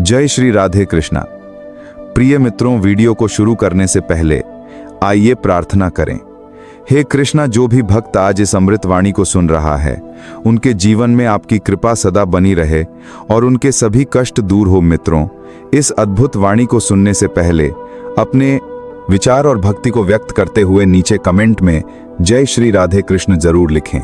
जय श्री राधे कृष्णा। प्रिय मित्रों, वीडियो को शुरू करने से पहले आइए प्रार्थना करें। हे कृष्णा, जो भी भक्त आज इस अमृत वाणी को सुन रहा है, उनके जीवन में आपकी कृपा सदा बनी रहे और उनके सभी कष्ट दूर हो। मित्रों, इस अद्भुत वाणी को सुनने से पहले अपने विचार और भक्ति को व्यक्त करते हुए नीचे कमेंट में जय श्री राधे कृष्ण जरूर लिखें।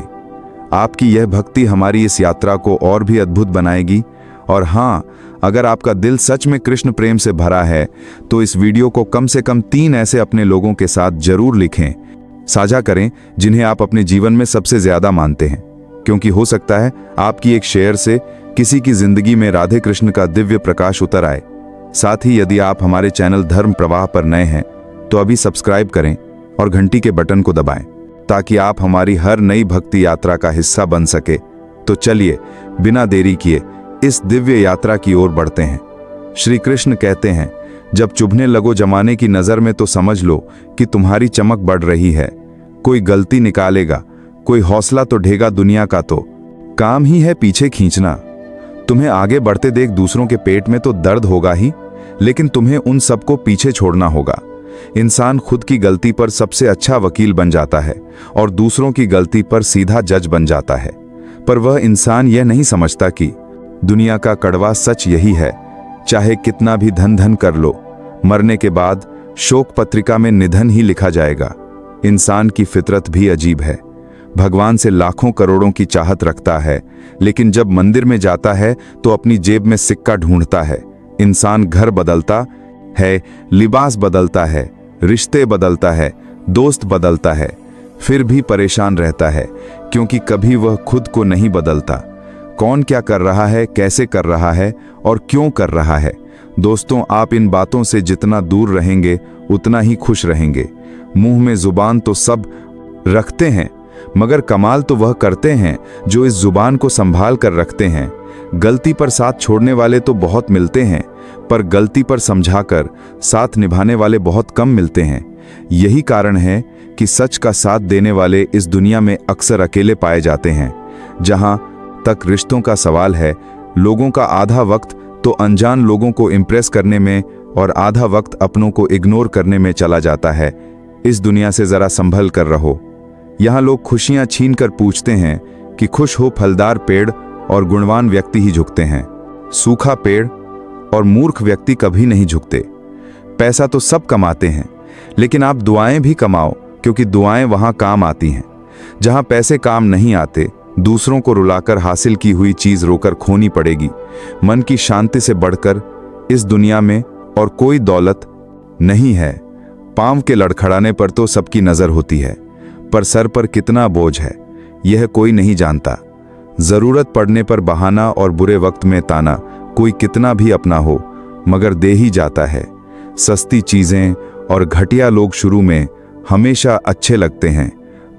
आपकी यह भक्ति हमारी इस यात्रा को और भी अद्भुत बनाएगी। और हाँ, अगर आपका दिल सच में कृष्ण प्रेम से भरा है तो इस वीडियो को कम से कम 3 ऐसे अपने लोगों के साथ जरूर लिखें, साझा करें जिन्हें आप अपने जीवन में सबसे ज्यादा मानते हैं, क्योंकि हो सकता है आपकी एक शेयर से किसी की जिंदगी में राधे कृष्ण का दिव्य प्रकाश उतर आए। साथ ही यदि आप हमारे चैनल धर्म प्रवाह पर नए हैं तो अभी सब्सक्राइब करें और घंटी के बटन को दबाएं ताकि आप हमारी हर नई भक्ति यात्रा का हिस्सा बन सके। तो चलिए बिना देरी किए इस दिव्य यात्रा की ओर बढ़ते हैं। श्री कृष्ण कहते हैं, जब चुभने लगो जमाने की नजर में तो समझ लो कि तुम्हारी चमक बढ़ रही है। कोई गलती निकालेगा, कोई हौसला तो ढेगा दुनिया का, तो काम ही है पीछे खींचना। तुम्हें आगे बढ़ते देख दूसरों के पेट में तो दर्द होगा ही, लेकिन तुम्हें उन सबको पीछे छोड़ना होगा। इंसान खुद की गलती पर सबसे अच्छा वकील बन जाता है और दूसरों की गलती पर सीधा जज बन जाता है, पर वह इंसान यह नहीं समझता कि दुनिया का कड़वा सच यही है, चाहे कितना भी धन धन कर लो, मरने के बाद शोक पत्रिका में निधन ही लिखा जाएगा। इंसान की फितरत भी अजीब है। भगवान से लाखों करोड़ों की चाहत रखता है, लेकिन जब मंदिर में जाता है तो अपनी जेब में सिक्का ढूंढता है। इंसान घर बदलता है, लिबास बदलता है, रिश्ते बदलता है, दोस्त बदलता है, फिर भी परेशान रहता है, क्योंकि कभी वह खुद को नहीं बदलता। कौन क्या कर रहा है, कैसे कर रहा है और क्यों कर रहा है। दोस्तों, आप इन बातों से जितना दूर रहेंगे उतना ही खुश रहेंगे। मुंह में जुबान तो सब रखते हैं, मगर कमाल तो वह करते हैं जो इस जुबान को संभाल कर रखते हैं। गलती पर साथ छोड़ने वाले तो बहुत मिलते हैं, पर गलती पर समझाकर साथ निभाने वाले बहुत कम मिलते हैं। यही कारण है कि सच का साथ देने वाले इस दुनिया में अक्सर अकेले पाए जाते हैं। जहां तक रिश्तों का सवाल है, लोगों का आधा वक्त तो अनजान लोगों को इम्प्रेस करने में और आधा वक्त अपनों को इग्नोर करने में चला जाता है। इस दुनिया से जरा संभल कर रहो। यहाँ लोग खुशियां छीन कर पूछते हैं कि खुश हो फलदार पेड़, और गुणवान व्यक्ति ही झुकते हैं। सूखा पेड़ और मूर्ख व्यक्ति कभी नहीं झुकते। पैसा तो सब कमाते हैं, लेकिन आप दुआएं भी कमाओ, क्योंकि दुआएं वहां काम आती हैं। जहां पैसे काम नहीं आते, दूसरों को रुलाकर हासिल की हुई चीज रोकर खोनी पड़ेगी। मन की शांति से बढ़कर इस दुनिया में और कोई दौलत नहीं है। पांव के लड़खड़ाने पर तो सबकी नजर होती है, पर सर पर कितना बोझ है यह कोई नहीं जानता। जरूरत पड़ने पर बहाना और बुरे वक्त में ताना कोई कितना भी अपना हो, मगर दे ही जाता है। सस्ती चीजें और घटिया लोग शुरू में हमेशा अच्छे लगते हैं।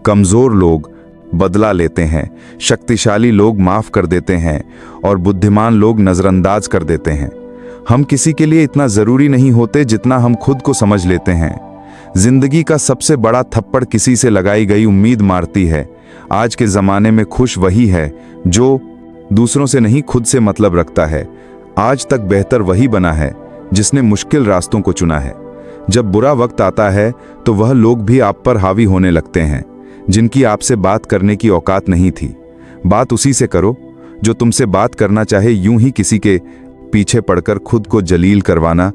कमजोर लोग बदला लेते हैं, शक्तिशाली लोग माफ कर देते हैं और बुद्धिमान लोग नजरअंदाज कर देते हैं। हम किसी के लिए इतना जरूरी नहीं होते जितना हम खुद को समझ लेते हैं। जिंदगी का सबसे बड़ा थप्पड़ किसी से लगाई गई उम्मीद मारती है। आज के जमाने में खुश वही है जो दूसरों से नहीं खुद से मतलब रखता है। आज तक बेहतर वही बना है जिसने मुश्किल रास्तों को चुना है। जब बुरा वक्त आता है तो वह लोग भी आप पर हावी होने लगते हैं जिनकी आपसे बात करने की औकात नहीं थी। बात उसी से करो जो तुमसे बात करना चाहे। यूं ही किसी के पीछे पड़कर खुद को जलील करवाना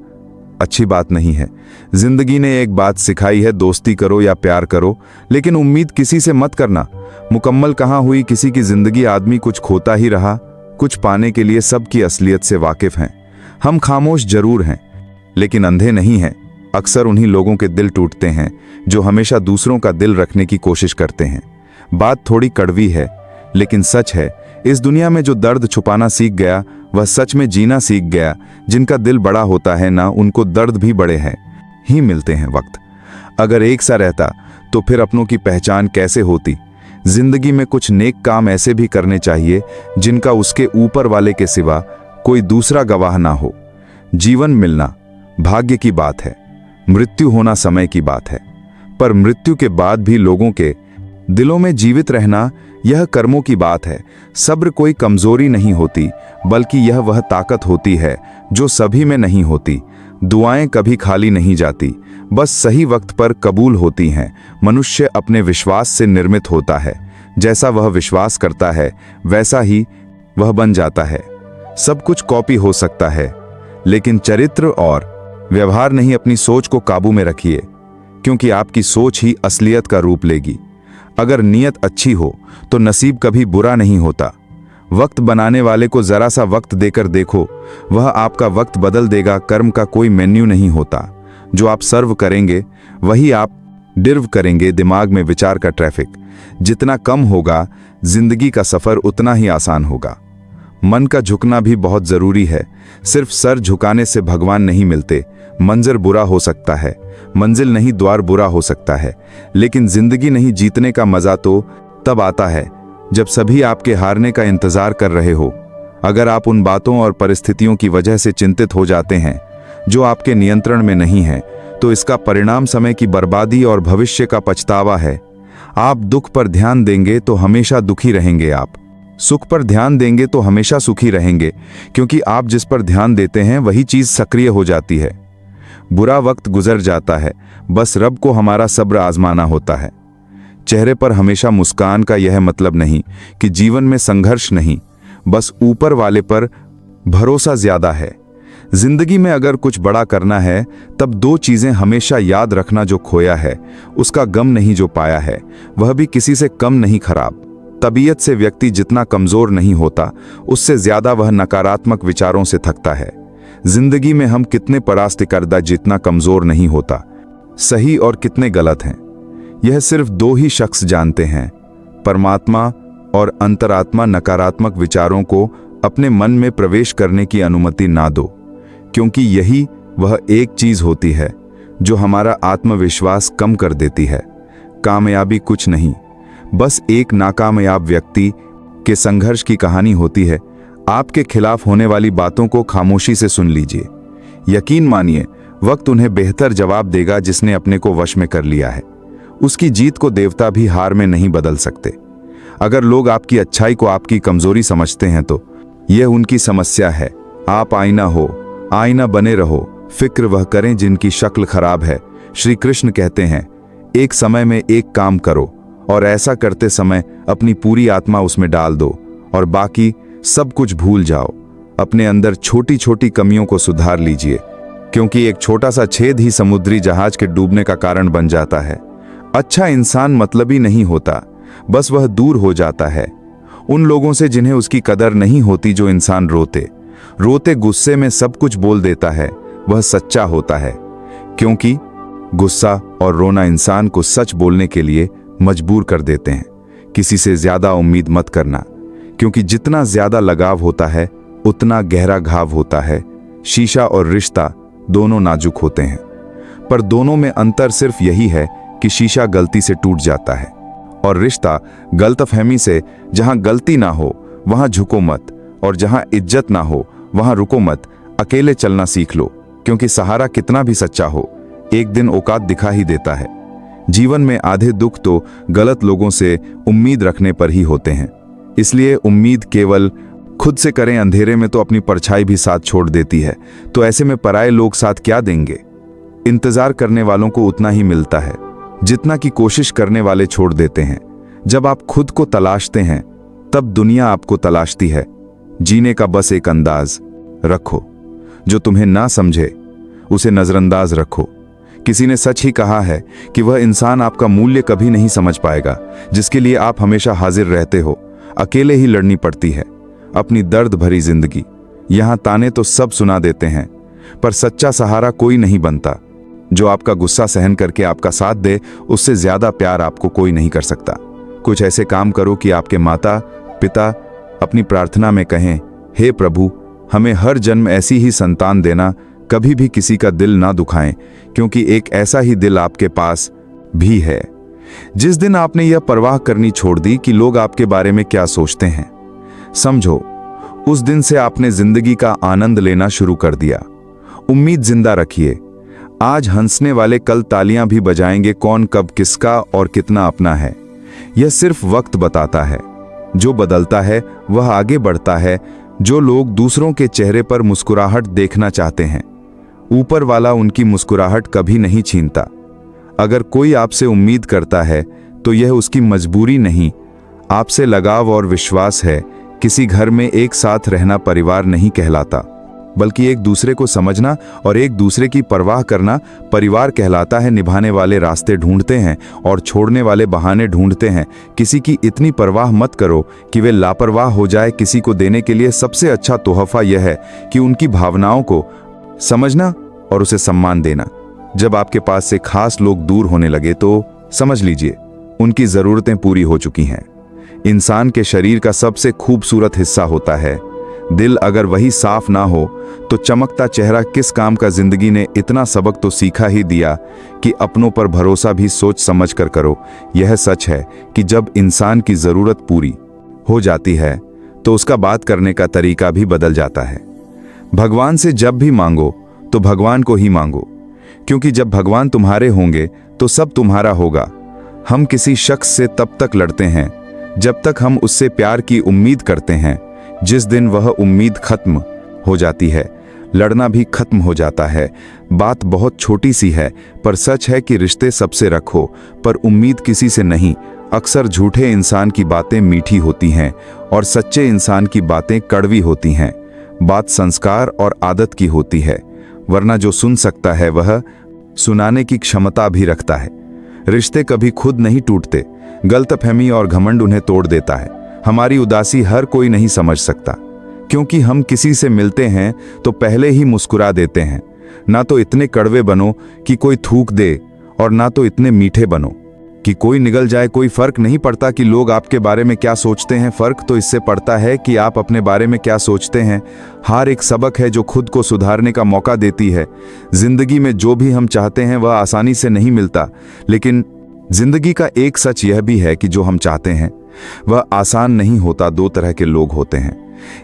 अच्छी बात नहीं है। जिंदगी ने एक बात सिखाई है, दोस्ती करो या प्यार करो, लेकिन उम्मीद किसी से मत करना। मुकम्मल कहाँ हुई किसी की जिंदगी, आदमी कुछ खोता ही रहा। कुछ पाने के लिए सबकी असलियत से वाकिफ हैं। हम खामोश जरूर हैं, लेकिन अंधे नहीं हैं। अक्सर उन्हीं लोगों के दिल टूटते हैं जो हमेशा दूसरों का दिल रखने की कोशिश करते हैं। बात थोड़ी कड़वी है, लेकिन सच है। इस दुनिया में जो दर्द छुपाना सीख गया वह सच में जीना सीख गया। जिनका दिल बड़ा होता है ना, उनको दर्द भी बड़े हैं ही मिलते हैं। वक्त अगर एक सा रहता तो फिर अपनों की पहचान कैसे होती। जिंदगी में कुछ नेक काम ऐसे भी करने चाहिए जिनका उसके ऊपर वाले के सिवा कोई दूसरा गवाह ना हो। जीवन मिलना भाग्य की बात है, मृत्यु होना समय की बात है। पर मृत्यु के बाद भी लोगों के दिलों में जीवित रहना यह कर्मों की बात है। सब्र कोई कमजोरी नहीं होती, बल्कि यह वह ताकत होती है जो सभी में नहीं होती। दुआएं कभी खाली नहीं जाती, बस सही वक्त पर कबूल होती हैं। मनुष्य अपने विश्वास से निर्मित होता है। जैसा वह विश्वास करता है वैसा ही वह बन जाता है। सब कुछ कॉपी हो सकता है, लेकिन चरित्र और व्यवहार नहीं। अपनी सोच को काबू में रखिए, क्योंकि आपकी सोच ही असलियत का रूप लेगी। अगर नीयत अच्छी हो तो नसीब कभी बुरा नहीं होता। वक्त बनाने वाले को जरा सा वक्त देकर देखो, वह आपका वक्त बदल देगा। कर्म का कोई मेन्यू नहीं होता। जो आप सर्व करेंगे वही आप डिर्व करेंगे। दिमाग में विचार का ट्रैफिक जितना कम होगा, जिंदगी का सफर उतना ही आसान होगा। मन का झुकना भी बहुत जरूरी है। सिर्फ सर झुकाने से भगवान नहीं मिलते। मंजर बुरा हो सकता है, मंजिल नहीं द्वार बुरा हो सकता है, लेकिन जिंदगी नहीं जीतने का मजा तो तब आता है जब सभी आपके हारने का इंतजार कर रहे हो। अगर आप उन बातों और परिस्थितियों की वजह से चिंतित हो जाते हैं जो आपके नियंत्रण में नहीं है, तो इसका परिणाम समय की बर्बादी और भविष्य का पछतावा है। आप दुख पर ध्यान देंगे तो हमेशा दुखी रहेंगे। आप सुख पर ध्यान देंगे तो हमेशा सुखी रहेंगे, क्योंकि आप जिस पर ध्यान देते हैं वही चीज सक्रिय हो जाती है। बुरा वक्त गुजर जाता है, बस रब को हमारा सब्र आजमाना होता है। चेहरे पर हमेशा मुस्कान का यह मतलब नहीं कि जीवन में संघर्ष नहीं, बस ऊपर वाले पर भरोसा ज्यादा है। जिंदगी में अगर कुछ बड़ा करना है तब दो चीजें हमेशा याद रखना। जो खोया है उसका गम नहीं, जो पाया है वह भी किसी से कम नहीं खराब। तबीयत से व्यक्ति जितना कमजोर नहीं होता, उससे ज्यादा वह नकारात्मक विचारों से थकता है। जिंदगी में हम कितने परास्त करदा जितना कमजोर नहीं होता, सही और कितने गलत हैं यह सिर्फ दो ही शख्स जानते हैं, परमात्मा और अंतरात्मा। नकारात्मक विचारों को अपने मन में प्रवेश करने की अनुमति ना दो, क्योंकि यही वह एक चीज होती है जो हमारा आत्मविश्वास कम कर देती है। कामयाबी कुछ नहीं, बस एक नाकामयाब व्यक्ति के संघर्ष की कहानी होती है। आपके खिलाफ होने वाली बातों को खामोशी से सुन लीजिए। यकीन मानिए, वक्त उन्हें बेहतर जवाब देगा जिसने अपने को वश में कर लिया है। उसकी जीत को देवता भी हार में नहीं बदल सकते। अगर लोग आपकी अच्छाई को आपकी कमजोरी समझते हैं तो यह उनकी समस्या है। आप आईना हो, आईना बने रहो। फिक्र वह करें जिनकी शक्ल खराब है। श्री कृष्ण कहते हैं, एक समय में एक काम करो और ऐसा करते समय अपनी पूरी आत्मा उसमें डाल दो और बाकी सब कुछ भूल जाओ। अपने अंदर छोटी छोटी कमियों को सुधार लीजिए, क्योंकि एक छोटा सा छेद ही समुद्री जहाज के डूबने का कारण बन जाता है। अच्छा इंसान मतलबी नहीं होता, बस वह दूर हो जाता है उन लोगों से जिन्हें उसकी कदर नहीं होती। जो इंसान रोते रोते गुस्से में सब कुछ बोल देता है, वह सच्चा होता है, क्योंकि गुस्सा और रोना इंसान को सच बोलने के लिए मजबूर कर देते हैं। किसी से ज्यादा उम्मीद मत करना, क्योंकि जितना ज्यादा लगाव होता है उतना गहरा घाव होता है। शीशा और रिश्ता दोनों नाजुक होते हैं, पर दोनों में अंतर सिर्फ यही है कि शीशा गलती से टूट जाता है और रिश्ता गलतफहमी से। जहां गलती ना हो वहां झुको मत, और जहां इज्जत ना हो वहां रुको मत। अकेले चलना सीख लो, क्योंकि सहारा कितना भी सच्चा हो एक दिन औकात दिखा ही देता है। जीवन में आधे दुख तो गलत लोगों से उम्मीद रखने पर ही होते हैं। इसलिए उम्मीद केवल खुद से करें, अंधेरे में तो अपनी परछाई भी साथ छोड़ देती है। तो ऐसे में पराये लोग साथ क्या देंगे। इंतजार करने वालों को उतना ही मिलता है जितना कि कोशिश करने वाले छोड़ देते हैं। जब आप खुद को तलाशते हैं तब दुनिया आपको तलाशती है। जीने का बस एक अंदाज रखो, जो तुम्हें ना समझे उसे नजरअंदाज रखो। किसी ने सच ही कहा है कि वह इंसान आपका मूल्य कभी नहीं समझ पाएगा जिसके लिए आप हमेशा हाजिर रहते हो। अकेले ही लड़नी पड़ती है अपनी दर्द भरी जिंदगी। यहां ताने तो सब सुना देते हैं, पर सच्चा सहारा कोई नहीं बनता। जो आपका गुस्सा सहन करके आपका साथ दे, उससे ज्यादा प्यार आपको कोई नहीं कर सकता। कुछ ऐसे काम करो कि आपके माता पिता अपनी प्रार्थना में कहें, हे प्रभु, हमें हर जन्म ऐसी ही संतान देना, कभी भी किसी का दिल ना दुखाएं, क्योंकि एक ऐसा ही दिल आपके पास भी है। जिस दिन आपने यह परवाह करनी छोड़ दी कि लोग आपके बारे में क्या सोचते हैं, समझो उस दिन से आपने जिंदगी का आनंद लेना शुरू कर दिया। उम्मीद जिंदा रखिए। आज हंसने वाले कल तालियां भी बजाएंगे। कौन कब किसका और कितना अपना है, यह सिर्फ वक्त बताता है। जो बदलता है वह आगे बढ़ता है। जो लोग दूसरों के चेहरे पर मुस्कुराहट देखना चाहते हैं, ऊपर वाला उनकी मुस्कुराहट कभी नहीं छीनता। अगर कोई आपसे उम्मीद करता है तो यह उसकी मजबूरी नहीं, आपसे लगाव और विश्वास है। किसी घर में एक साथ रहना परिवार नहीं कहलाता, बल्कि एक दूसरे को समझना और एक दूसरे की परवाह करना परिवार कहलाता है। निभाने वाले रास्ते ढूंढते हैं और छोड़ने वाले बहाने ढूंढते हैं। किसी की इतनी परवाह मत करो कि वे लापरवाह हो जाए। किसी को देने के लिए सबसे अच्छा तोहफा यह है कि उनकी भावनाओं को समझना और उसे सम्मान देना। जब आपके पास से खास लोग दूर होने लगे तो समझ लीजिए उनकी जरूरतें पूरी हो चुकी हैं। इंसान के शरीर का सबसे खूबसूरत हिस्सा होता है दिल। अगर वही साफ ना हो तो चमकता चेहरा किस काम का। जिंदगी ने इतना सबक तो सीखा ही दिया कि अपनों पर भरोसा भी सोच समझ कर करो। यह सच है कि जब इंसान की जरूरत पूरी हो जाती है तो उसका बात करने का तरीका भी बदल जाता है। भगवान से जब भी मांगो तो भगवान को ही मांगो, क्योंकि जब भगवान तुम्हारे होंगे तो सब तुम्हारा होगा। हम किसी शख्स से तब तक लड़ते हैं जब तक हम उससे प्यार की उम्मीद करते हैं। जिस दिन वह उम्मीद खत्म हो जाती है, लड़ना भी खत्म हो जाता है। बात बहुत छोटी सी है, पर सच है कि रिश्ते सबसे रखो, पर उम्मीद किसी से नहीं। अक्सर झूठे इंसान की बातें मीठी होती हैं और सच्चे इंसान की बातें कड़वी होती हैं। बात संस्कार और आदत की होती है, वरना जो सुन सकता है वह सुनाने की क्षमता भी रखता है। रिश्ते कभी खुद नहीं टूटते, गलतफहमी और घमंड उन्हें तोड़ देता है। हमारी उदासी हर कोई नहीं समझ सकता, क्योंकि हम किसी से मिलते हैं तो पहले ही मुस्कुरा देते हैं। ना तो इतने कड़वे बनो कि कोई थूक दे, और ना तो इतने मीठे बनो कि कोई निगल जाए। कोई फर्क नहीं पड़ता कि लोग आपके बारे में क्या सोचते हैं, फर्क तो इससे पड़ता है कि आप अपने बारे में क्या सोचते हैं। हार एक सबक है जो खुद को सुधारने का मौका देती है। जिंदगी में जो भी हम चाहते हैं वह आसानी से नहीं मिलता, लेकिन जिंदगी का एक सच यह भी है कि जो हम चाहते हैं वह आसान नहीं होता। दो तरह के लोग होते हैं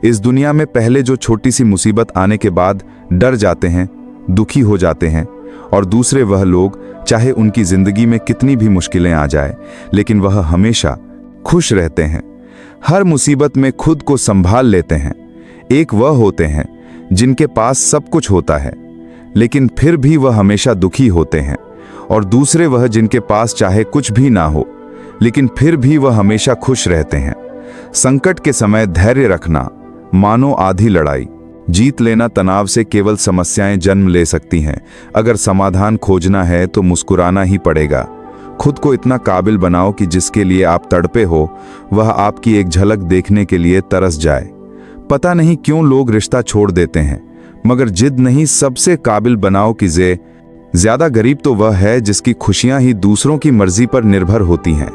इस दुनिया में। पहले जो छोटी सी मुसीबत आने के बाद डर जाते हैं, दुखी हो जाते हैं, और दूसरे वह लोग चाहे उनकी जिंदगी में कितनी भी मुश्किलें आ जाए, लेकिन वह हमेशा खुश रहते हैं। हर मुसीबत में खुद को संभाल लेते हैं। एक वह होते हैं जिनके पास सब कुछ होता है लेकिन फिर भी वह हमेशा दुखी होते हैं, और दूसरे वह जिनके पास चाहे कुछ भी ना हो लेकिन फिर भी वह हमेशा खुश रहते हैं। संकट के समय धैर्य रखना मानो आधी लड़ाई। जीत लेना तनाव से केवल समस्याएं जन्म ले सकती हैं। अगर समाधान खोजना है तो मुस्कुराना ही पड़ेगा। खुद को इतना काबिल बनाओ कि जिसके लिए आप तड़पे हो वह आपकी एक झलक देखने के लिए तरस जाए। पता नहीं क्यों लोग रिश्ता छोड़ देते हैं, मगर जिद नहीं, सबसे काबिल बनाओ कि ज्यादा गरीब तो वह है जिसकी खुशियां ही दूसरों की मर्जी पर निर्भर होती हैं।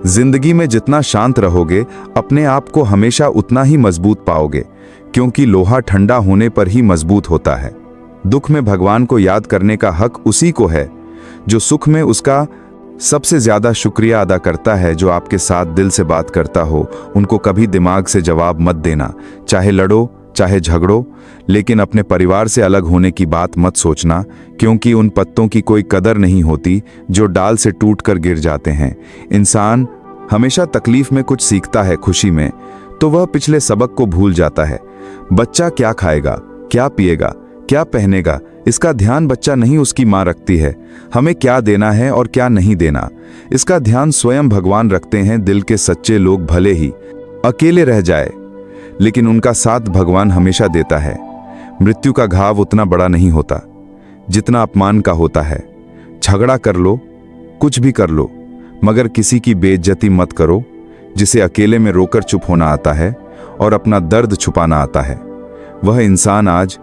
जिंदगी में जितना शांत रहोगे अपने आप को हमेशा उतना ही मजबूत पाओगे, क्योंकि लोहा ठंडा होने पर ही मजबूत होता है। दुख में भगवान को याद करने का हक उसी को है जो सुख में उसका सबसे ज्यादा शुक्रिया अदा करता है। जो आपके साथ दिल से बात करता हो उनको कभी दिमाग से जवाब मत देना। चाहे लड़ो चाहे झगड़ो, लेकिन अपने परिवार से अलग होने की बात मत सोचना, क्योंकि उन पत्तों की कोई कदर नहीं होती जो डाल से टूटकर गिर जाते हैं। इंसान हमेशा तकलीफ में कुछ सीखता है, खुशी में तो वह पिछले सबक को भूल जाता है। बच्चा क्या खाएगा, क्या पिएगा, क्या पहनेगा, इसका ध्यान बच्चा नहीं उसकी माँ रखती है। हमें क्या देना है और क्या नहीं देना, इसका ध्यान स्वयं भगवान रखते हैं। दिल के सच्चे लोग भले ही अकेले रह जाए, लेकिन उनका साथ भगवान हमेशा देता है। मृत्यु का घाव उतना बड़ा नहीं होता जितना अपमान का होता है। झगड़ा कर लो, कुछ भी कर लो, मगर किसी की बेइज्जती मत करो। जिसे अकेले में रोकर चुप होना आता है और अपना दर्द छुपाना आता है, वह इंसान आज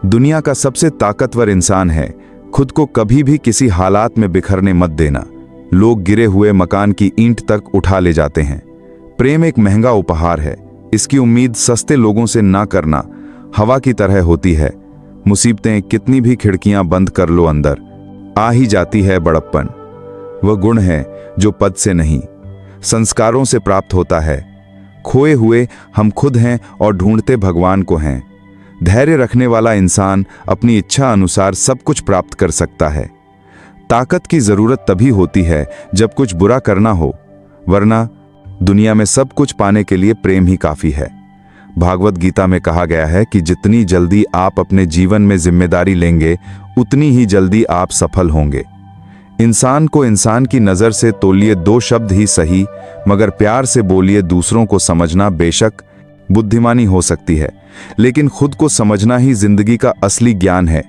दुनिया का सबसे ताकतवर इंसान है। खुद को कभी भी किसी हालात में बिखरने मत देना। लोग गिरे हुए मकान की ईंट तक उठा ले जाते हैं। प्रेम एक महंगा उपहार है, इसकी उम्मीद सस्ते लोगों से ना करना। हवा की तरह होती है, मुसीबतें कितनी भी खिड़कियां बंद कर लो अंदर आ ही जाती है बड़प्पन। वह गुण है जो पद से नहीं संस्कारों से प्राप्त होता है। खोए हुए हम खुद हैं और ढूंढते भगवान को हैं। धैर्य रखने वाला इंसान अपनी इच्छा अनुसार सब कुछ प्राप्त कर सकता है। ताकत की जरूरत तभी होती है जब कुछ बुरा करना हो, वरना दुनिया में सब कुछ पाने के लिए प्रेम ही काफी है। भागवत गीता में कहा गया है कि जितनी जल्दी आप अपने जीवन में जिम्मेदारी लेंगे, उतनी ही जल्दी आप सफल होंगे। इंसान को इंसान की नजर से तोलिए 2 शब्द ही सही, मगर प्यार से बोलिए दूसरों को समझना बेशक बुद्धिमानी हो सकती है, लेकिन खुद को समझना ही जिंदगी का असली ज्ञान है।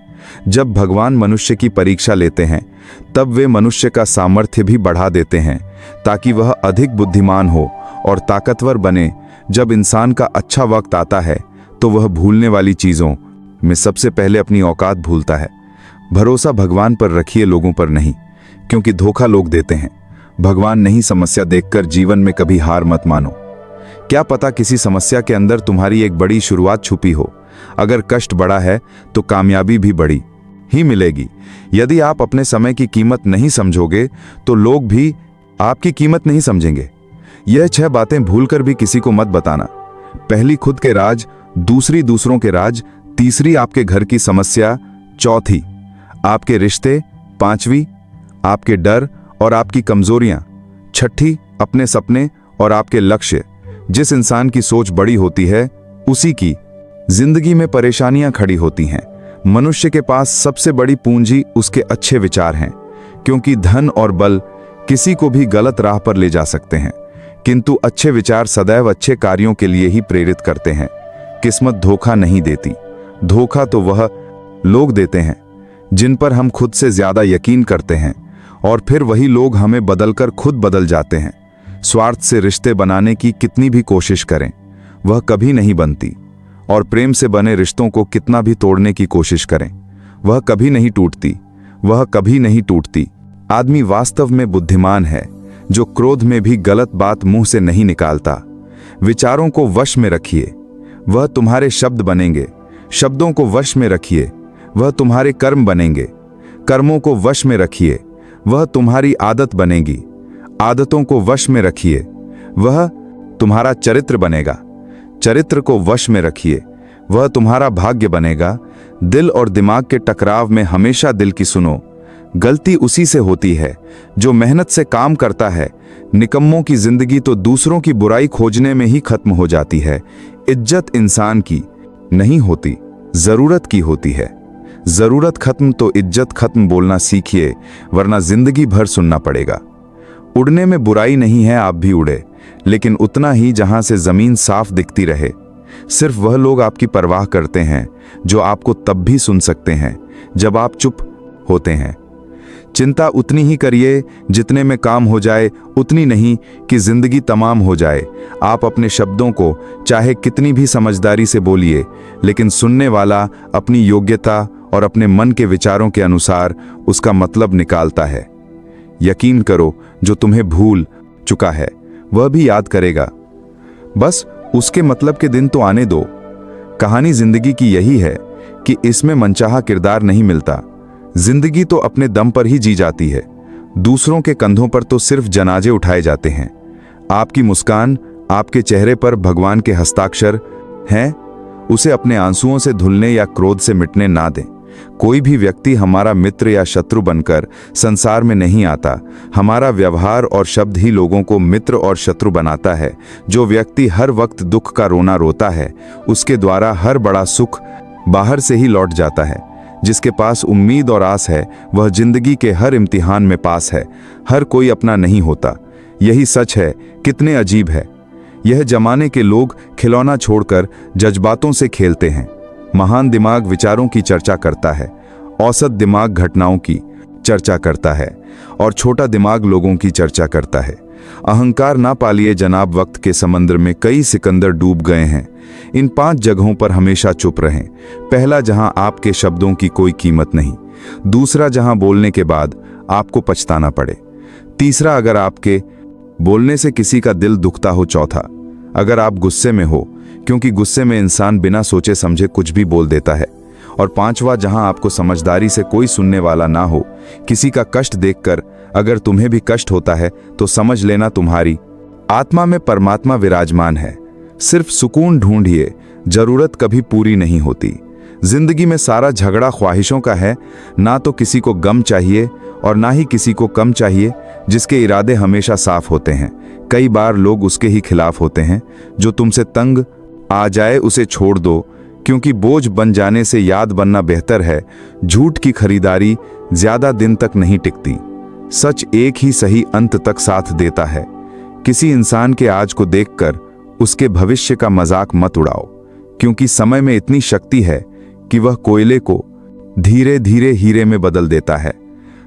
जब भगवान मनुष्य की परीक्षा लेते हैं, तब वे मनुष्य का सामर्थ्य भी बढ़ा देते हैं ताकि वह अधिक बुद्धिमान हो और ताकतवर बने। जब इंसान का अच्छा वक्त आता है तो वह भूलने वाली चीजों में सबसे पहले अपनी औकात भूलता है। भरोसा भगवान पर रखिए, लोगों पर नहीं, क्योंकि धोखा लोग देते हैं। भगवान नहीं समस्या देखकर जीवन में कभी हार मत मानो। क्या पता किसी समस्या के अंदर तुम्हारी एक बड़ी शुरुआत छुपी हो। अगर कष्ट बड़ा है तो कामयाबी भी बड़ी ही मिलेगी। यदि आप अपने समय की कीमत नहीं समझोगे तो लोग भी आपकी कीमत नहीं समझेंगे। यह 6 बातें भूलकर भी किसी को मत बताना। पहली खुद के राज, दूसरी दूसरों के राज, तीसरी आपके घर की समस्या, चौथी आपके रिश्ते, पांचवी आपके डर और आपकी कमजोरियां, छठी अपने सपने और आपके लक्ष्य। जिस इंसान की सोच बड़ी होती है उसी की जिंदगी में परेशानियां खड़ी होती हैं। मनुष्य के पास सबसे बड़ी पूंजी उसके अच्छे विचार हैं, क्योंकि धन और बल किसी को भी गलत राह पर ले जा सकते हैं, किंतु अच्छे विचार सदैव अच्छे कार्यों के लिए ही प्रेरित करते हैं। किस्मत धोखा नहीं देती। धोखा तो वह लोग देते हैं जिन पर हम खुद से ज्यादा यकीन करते हैं, और फिर वही लोग हमें बदलकर खुद बदल जाते हैं। स्वार्थ से रिश्ते बनाने की कितनी भी कोशिश करें, वह कभी नहीं बनती, और प्रेम से बने रिश्तों को कितना भी तोड़ने की कोशिश करें, वह कभी नहीं टूटती, वह कभी नहीं टूटती। आदमी वास्तव में बुद्धिमान है जो क्रोध में भी गलत बात मुंह से नहीं निकालता। विचारों को वश में रखिए, वह तुम्हारे शब्द बनेंगे। शब्दों को वश में रखिए, वह तुम्हारे कर्म बनेंगे। कर्मों को वश में रखिए, वह तुम्हारी आदत बनेगी। आदतों को वश में रखिए, वह तुम्हारा चरित्र बनेगा। चरित्र को वश में रखिए, वह तुम्हारा भाग्य बनेगा। दिल और दिमाग के टकराव में हमेशा दिल की सुनो। गलती उसी से होती है जो मेहनत से काम करता है। निकम्मों की जिंदगी तो दूसरों की बुराई खोजने में ही खत्म हो जाती है। इज्जत इंसान की नहीं होती, जरूरत की होती है। जरूरत खत्म तो इज्जत खत्म बोलना सीखिए, वरना जिंदगी भर सुनना पड़ेगा। उड़ने में बुराई नहीं है, आप भी उड़े, लेकिन उतना ही जहां से जमीन साफ दिखती रहे। सिर्फ वह लोग आपकी परवाह करते हैं जो आपको तब भी सुन सकते हैं जब आप चुप होते हैं। चिंता उतनी ही करिए जितने में काम हो जाए, उतनी नहीं कि जिंदगी तमाम हो जाए। आप अपने शब्दों को चाहे कितनी भी समझदारी से बोलिए, लेकिन सुनने वाला अपनी योग्यता और अपने मन के विचारों के अनुसार उसका मतलब निकालता है। यकीन करो, जो तुम्हें भूल चुका है वह भी याद करेगा। बस उसके मतलब के दिन तो आने दो। कहानी जिंदगी की यही है कि इसमें मनचाहा किरदार नहीं मिलता। जिंदगी तो अपने दम पर ही जी जाती है। दूसरों के कंधों पर तो सिर्फ जनाजे उठाए जाते हैं। आपकी मुस्कान, आपके चेहरे पर भगवान के हस्ताक्षर हैं, उसे अपने आंसुओं से धुलने या क्रोध से मिटने ना दें। कोई भी व्यक्ति हमारा मित्र या शत्रु बनकर संसार में नहीं आता। हमारा व्यवहार और शब्द ही लोगों को मित्र और शत्रु बनाता है। जो व्यक्ति हर वक्त दुख का रोना रोता है, उसके द्वारा हर बड़ा सुख बाहर से ही लौट जाता है। जिसके पास उम्मीद और आस है, वह जिंदगी के हर इम्तिहान में पास है। हर कोई अपना नहीं होता, यही सच है। कितने अजीब है, यह जमाने के लोग खिलौना छोड़कर जज्बातों से खेलते हैं। महान दिमाग विचारों की चर्चा करता है, औसत दिमाग घटनाओं की चर्चा करता है, और छोटा दिमाग लोगों की चर्चा करता है। अहंकार ना पालिए जनाब, वक्त के समंदर में कई सिकंदर डूब गए हैं। इन 5 जगहों पर हमेशा चुप रहें। पहला, जहां आपके शब्दों की कोई कीमत नहीं। दूसरा, जहां बोलने के बाद आपको पछताना पड़े। तीसरा, अगर आपके बोलने से किसी का दिल दुखता हो। चौथा, अगर आप गुस्से में हो, क्योंकि गुस्से में इंसान बिना सोचे समझे कुछ भी बोल देता है। और पांचवा, जहां आपको समझदारी से कोई सुनने वाला ना हो। किसी का कष्ट देखकर अगर तुम्हें भी कष्ट होता है तो समझ लेना तुम्हारी आत्मा में परमात्मा विराजमान है। सिर्फ सुकून ढूंढिए, जरूरत कभी पूरी नहीं होती। जिंदगी में सारा झगड़ा ख्वाहिशों का है। ना तो किसी को गम चाहिए और ना ही किसी को कम चाहिए। जिसके इरादे हमेशा साफ होते हैं, कई बार लोग उसके ही खिलाफ होते हैं। जो तुमसे तंग आ जाए उसे छोड़ दो, क्योंकि बोझ बन जाने से याद बनना बेहतर है। झूठ की खरीदारी ज्यादा दिन तक नहीं टिकती। सच एक ही सही अंत तक साथ देता है। किसी इंसान के आज को देखकर उसके भविष्य का मजाक मत उड़ाओ, क्योंकि समय में इतनी शक्ति है कि वह कोयले को धीरे धीरे हीरे में बदल देता है।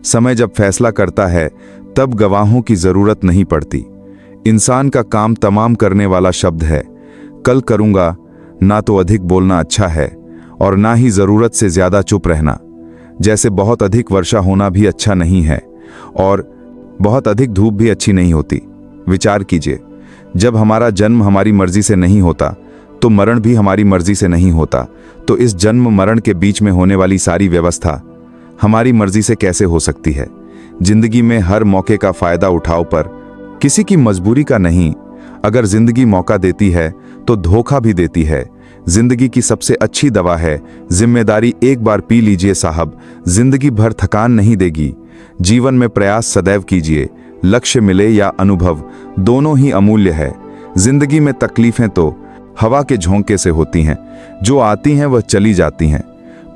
समय जब फैसला करता है तब गवाहों की जरूरत नहीं पड़ती। इंसान का काम तमाम करने वाला शब्द है। कल करूंगा ना तो अधिक बोलना अच्छा है, और ना ही जरूरत से ज्यादा चुप रहना। जैसे बहुत अधिक वर्षा होना भी अच्छा नहीं है, और बहुत अधिक धूप भी अच्छी नहीं होती। विचार कीजिए, जब हमारा जन्म हमारी मर्जी से नहीं होता तो मरण भी हमारी मर्जी से नहीं होता। तो इस जन्म मरण के बीच में होने वाली सारी व्यवस्था हमारी मर्जी से कैसे हो सकती है? जिंदगी में हर मौके का फायदा उठाओ, पर किसी की मजबूरी का नहीं। अगर जिंदगी मौका देती है तो धोखा भी देती है। जिंदगी की सबसे अच्छी दवा है जिम्मेदारी। एक बार पी लीजिए साहब, जिंदगी भर थकान नहीं देगी। जीवन में प्रयास सदैव कीजिए। लक्ष्य मिले या अनुभव, दोनों ही अमूल्य है। जिंदगी में तकलीफें तो हवा के झोंके से होती हैं। जो आती हैं वह चली जाती हैं,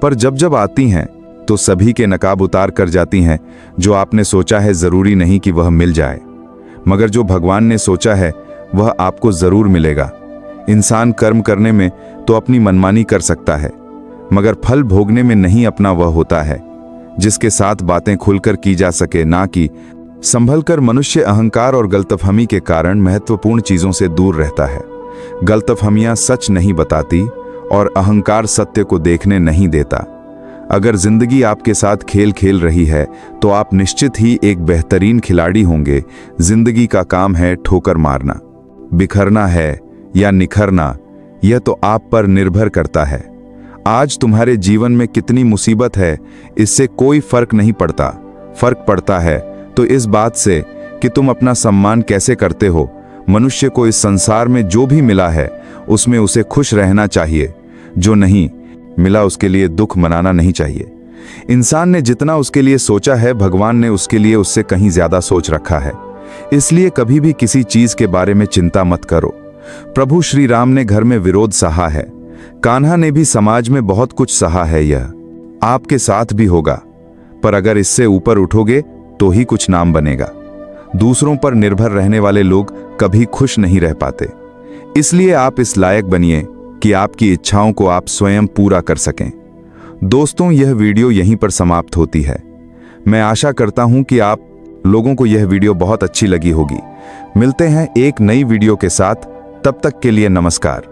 पर जब जब आती हैं तो सभी के नकाब उतार कर जाती हैं। जो आपने सोचा है जरूरी नहीं कि वह मिल जाए, मगर जो भगवान ने सोचा है वह आपको जरूर मिलेगा। इंसान कर्म करने में तो अपनी मनमानी कर सकता है, मगर फल भोगने में नहीं अपना वह होता है जिसके साथ बातें खुलकर की जा सके, ना कि संभलकर। मनुष्य अहंकार और गलतफहमी के कारण महत्वपूर्ण चीजों से दूर रहता है। गलतफहमियां सच नहीं बताती और अहंकार सत्य को देखने नहीं देता। अगर जिंदगी आपके साथ खेल खेल रही है तो आप निश्चित ही एक बेहतरीन खिलाड़ी होंगे। जिंदगी का काम है ठोकर मारना। बिखरना है या निखरना, यह तो आप पर निर्भर करता है। आज तुम्हारे जीवन में कितनी मुसीबत है इससे कोई फर्क नहीं पड़ता। फर्क पड़ता है तो इस बात से कि तुम अपना सम्मान कैसे करते हो। मनुष्य को इस संसार में जो भी मिला है उसमें उसे खुश रहना चाहिए। जो नहीं मिला उसके लिए दुख मनाना नहीं चाहिए। इंसान ने जितना उसके लिए सोचा है, भगवान ने उसके लिए उससे कहीं ज्यादा सोच रखा है। इसलिए कभी भी किसी चीज के बारे में चिंता मत करो। प्रभु श्री राम ने घर में विरोध सहा है, कान्हा ने भी समाज में बहुत कुछ सहा है। यह आपके साथ भी होगा, पर अगर इससे ऊपर उठोगे तो ही कुछ नाम बनेगा। दूसरों पर निर्भर रहने वाले लोग कभी खुश नहीं रह पाते। इसलिए आप इस लायक बनिए कि आपकी इच्छाओं को आप स्वयं पूरा कर सकें। दोस्तों, यह वीडियो यहीं पर समाप्त होती है। मैं आशा करता हूं कि आप लोगों को यह वीडियो बहुत अच्छी लगी होगी। मिलते हैं एक नई वीडियो के साथ, तब तक के लिए नमस्कार।